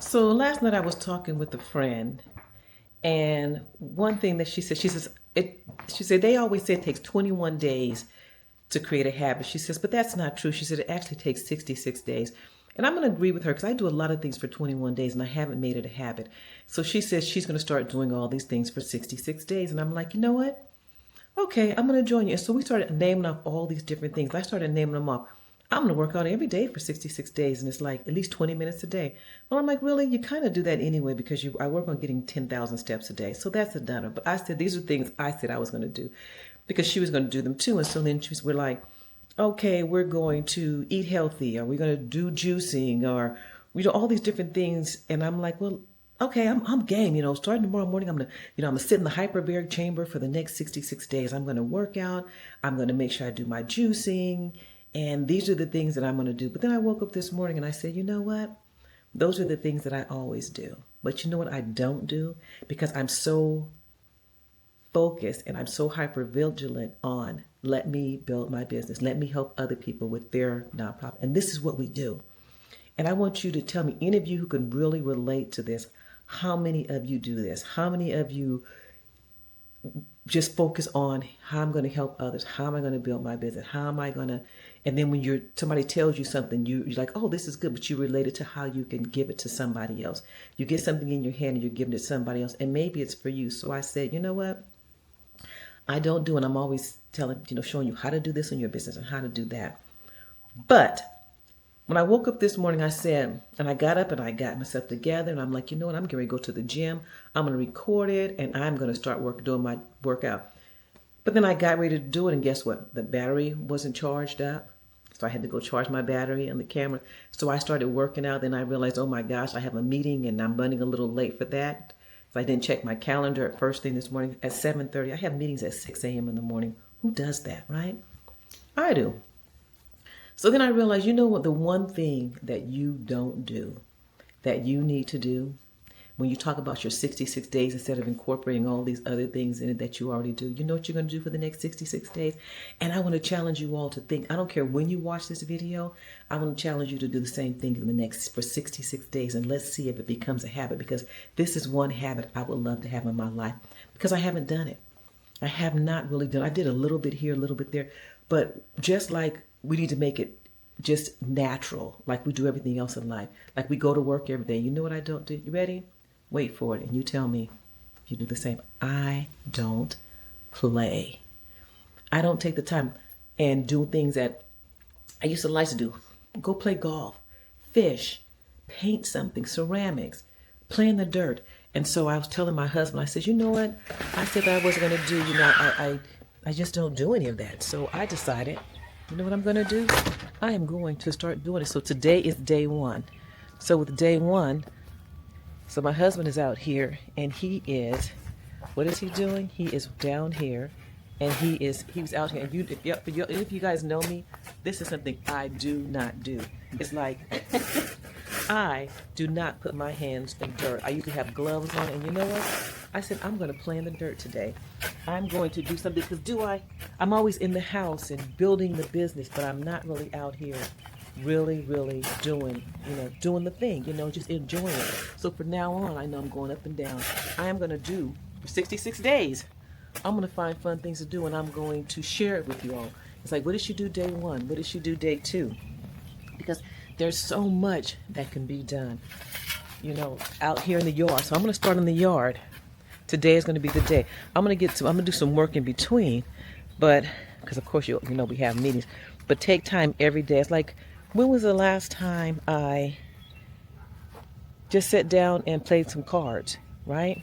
So last night I was talking with a friend, and one thing that she said they always say it takes 21 days to create a habit. She says, but that's not true. She said it actually takes 66 days. And I'm going to agree with her because I do a lot of things for 21 days and I haven't made it a habit. So she says she's going to start doing all these things for 66 days. And I'm like, you know what? Okay, I'm going to join you. And so we started naming off all these different things. I started naming them off. I'm going to work out every day for 66 days, and it's like at least 20 minutes a day. Well, I'm like, really? You kind of do that anyway because I work on getting 10,000 steps a day. So that's a done. But I said, these are things I said I was going to do because she was going to do them too. And so then we're like, okay, we're going to eat healthy, or we're going to do juicing, or all these different things. And I'm like, well, okay, I'm game. Starting tomorrow morning, I'm gonna sit in the hyperbaric chamber for the next 66 days. I'm gonna work out. I'm gonna make sure I do my juicing, and these are the things that I'm gonna do. But then I woke up this morning and I said, you know what? Those are the things that I always do. But you know what I don't do? Because I'm so focused and I'm so hyper vigilant on let me build my business. Let me help other people with their nonprofit. And this is what we do. And I want you to tell me, any of you who can really relate to this, how many of you do this? How many of you just focus on how I'm going to help others? How am I going to build my business? How am I going to, and then when somebody tells you something, you're like, oh, this is good, but you relate it to how you can give it to somebody else. You get something in your hand and you're giving it to somebody else, and maybe it's for you. So I said, you know what? I don't do, and I'm always telling, showing you how to do this in your business and how to do that. But when I woke up this morning, I said, and I got up and I got myself together, and I'm like, you know what? I'm going to go to the gym. I'm going to record it, and I'm going to start doing my workout. But then I got ready to do it, and guess what? The battery wasn't charged up. So I had to go charge my battery and the camera. So I started working out. Then I realized, oh my gosh, I have a meeting, and I'm running a little late for that. So I didn't check my calendar at first thing this morning at 7:30. I have meetings at 6 a.m. in the morning. Who does that, right? I do. So then I realized, you know what, the one thing that you don't do, that you need to do, when you talk about your 66 days, instead of incorporating all these other things in it that you already do, you know what you're going to do for the next 66 days? And I want to challenge you all to think, I don't care when you watch this video, I want to challenge you to do the same thing for 66 days, and let's see if it becomes a habit, because this is one habit I would love to have in my life, because I haven't done it. I have not really done. I did a little bit here, a little bit there, but just like we need to make it just natural, like we do everything else in life. Like we go to work every day. You know what I don't do? You ready? Wait for it, and you tell me if you do the same. I don't play. I don't take the time and do things that I used to like to do. Go play golf, fish, paint something, ceramics, play in the dirt. And so I was telling my husband, I said, you know what? I said that I wasn't going to do, I just don't do any of that. So I decided, you know what I'm going to do? I am going to start doing it. So today is day one. So with day one, so my husband is out here, and what is he doing? He is down here, and he was out here. And if you guys know me, this is something I do not do. It's like, I do not put my hands in dirt. I usually have gloves on, and you know what? I said, I'm going to play in the dirt today. I'm going to do something, because I'm always in the house and building the business, but I'm not really out here really, really doing the thing, just enjoying it. So for now on, I know I'm going up and down. I am going to do for 66 days. I'm going to find fun things to do, and I'm going to share it with you all. It's like, what did she do day one? What did she do day two? Because there's so much that can be done, out here in the yard. So I'm going to start in the yard. Today is going to be the day. I'm going to do some work in between, but because of course we have meetings, but take time every day. It's like, when was the last time I just sat down and played some cards, right?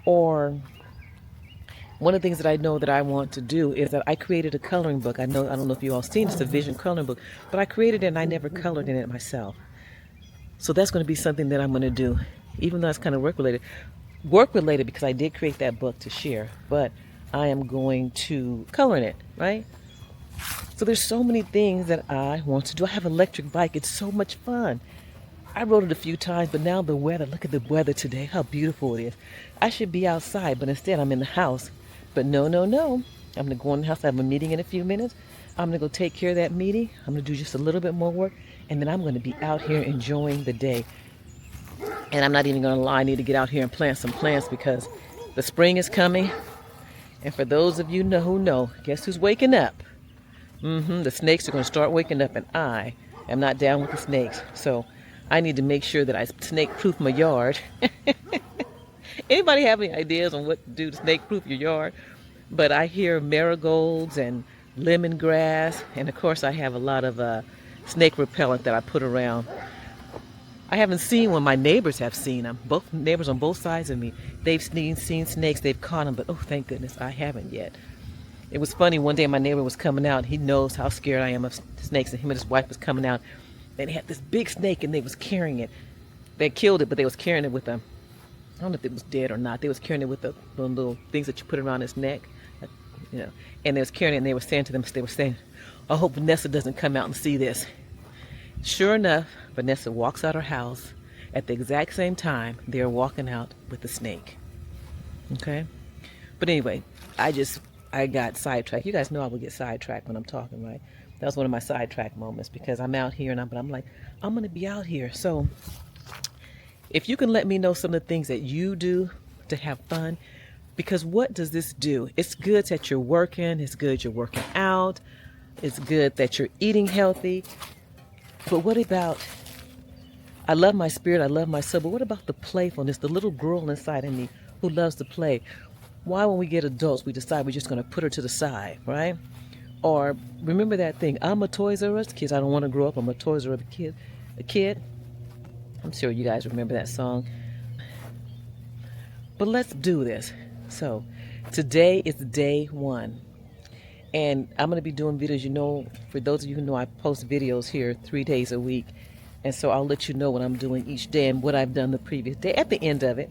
Or one of the things that I know that I want to do is that I created a coloring book. I don't know if you all seen it. It's a vision coloring book, but I created it and I never colored in it myself. So that's going to be something that I'm going to do, even though it's kind of work related. Work related because I did create that book to share, but I am going to color in it, right? So there's so many things that I want to do. I have an electric bike. It's so much fun. I rode it a few times, but now the weather, look at the weather today, how beautiful it is. I should be outside, but instead I'm in the house. But no. I'm going to go in the house. I have a meeting in a few minutes. I'm going to go take care of that meeting. I'm going to do just a little bit more work, and then I'm going to be out here enjoying the day. And I'm not even going to lie, I need to get out here and plant some plants because the spring is coming. And for those of you who know, guess who's waking up? The snakes are going to start waking up, and I am not down with the snakes. So I need to make sure that I snake-proof my yard. Anybody have any ideas on what to do to snake-proof your yard? But I hear marigolds and lemongrass, and of course I have a lot of snake repellent that I put around. I haven't seen one. My neighbors have seen them. Both neighbors on both sides of me. They've seen snakes. They've caught them, but oh, thank goodness I haven't yet. It was funny. One day my neighbor was coming out. He knows how scared I am of snakes, and him and his wife was coming out, and they had this big snake, and they was carrying it. They killed it, but they was carrying it with them. I don't know if it was dead or not. They was carrying it with the little things that you put around his neck, And they was carrying it, and they were saying to them, they were saying, "I hope Vanessa doesn't come out and see this." Sure enough, Vanessa walks out her house at the exact same time they're walking out with the snake. Okay? But anyway, I got sidetracked. You guys know I would get sidetracked when I'm talking, right? That was one of my sidetrack moments because I'm out here but I'm like, I'm going to be out here. So if you can let me know some of the things that you do to have fun, because what does this do? It's good that you're working. It's good you're working out. It's good that you're eating healthy. But what about, I love my spirit, I love my soul, but what about the playfulness, the little girl inside of me who loves to play? Why, when we get adults, we decide we're just going to put her to the side, right? Or remember that thing, I'm a Toys R Us kid. I don't want to grow up. I'm a Toys R Us kid. I'm sure you guys remember that song. But let's do this. So today is day one. And I'm going to be doing videos. For those of you who know, I post videos here 3 days a week. And so I'll let you know what I'm doing each day and what I've done the previous day at the end of it.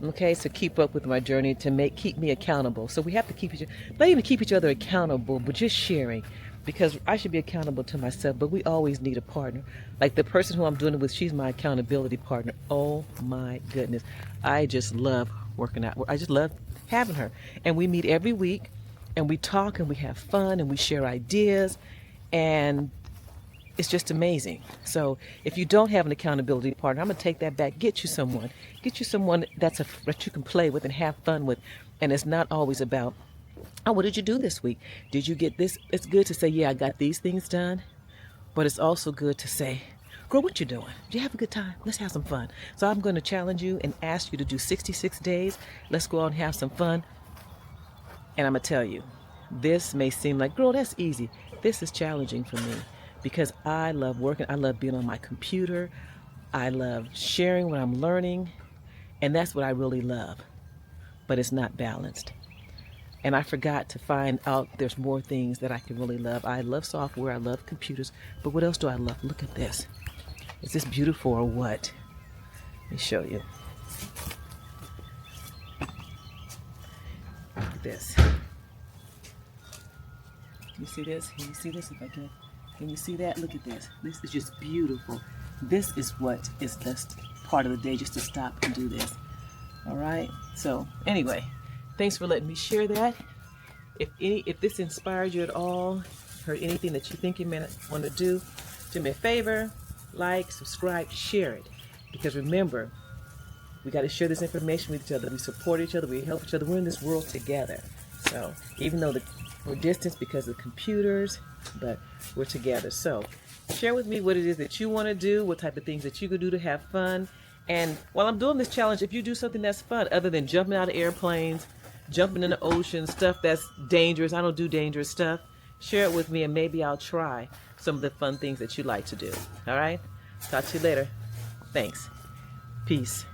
Okay, so keep up with my journey to keep me accountable. So we have to not even keep each other accountable, but just sharing, because I should be accountable to myself, but we always need a partner. Like the person who I'm doing it with, she's my accountability partner. Oh my goodness. I just love working out. I just love having her. And we meet every week and we talk and we have fun and we share ideas, and it's just amazing. So if you don't have an accountability partner, I'm going to take that back. Get you someone that you can play with and have fun with. And it's not always about, oh, what did you do this week? Did you get this? It's good to say, yeah, I got these things done. But it's also good to say, girl, what you doing? Did you have a good time? Let's have some fun. So I'm going to challenge you and ask you to do 66 days. Let's go out and have some fun. And I'm going to tell you, this may seem like, girl, that's easy. This is challenging for me. Because I love working, I love being on my computer, I love sharing what I'm learning, and that's what I really love. But it's not balanced. And I forgot to find out there's more things that I can really love. I love software, I love computers, but what else do I love? Look at this. Is this beautiful or what? Let me show you. Look at this. Can you see this? Can you see this if I can? Can you see that? Look at this. This is just beautiful. This is what is just part of the day, just to stop and do this. All right? So anyway, thanks for letting me share that. If this inspired you at all, heard anything that you think you may want to do me a favor, like, subscribe, share it. Because remember, we got to share this information with each other. We support each other. We help each other. We're in this world together. So even though we're distanced because of computers, but we're together. So share with me what it is that you want to do, what type of things that you could do to have fun. And while I'm doing this challenge, if you do something that's fun, other than jumping out of airplanes, jumping in the ocean, stuff that's dangerous, I don't do dangerous stuff, share it with me and maybe I'll try some of the fun things that you like to do. All right? Talk to you later. Thanks. Peace.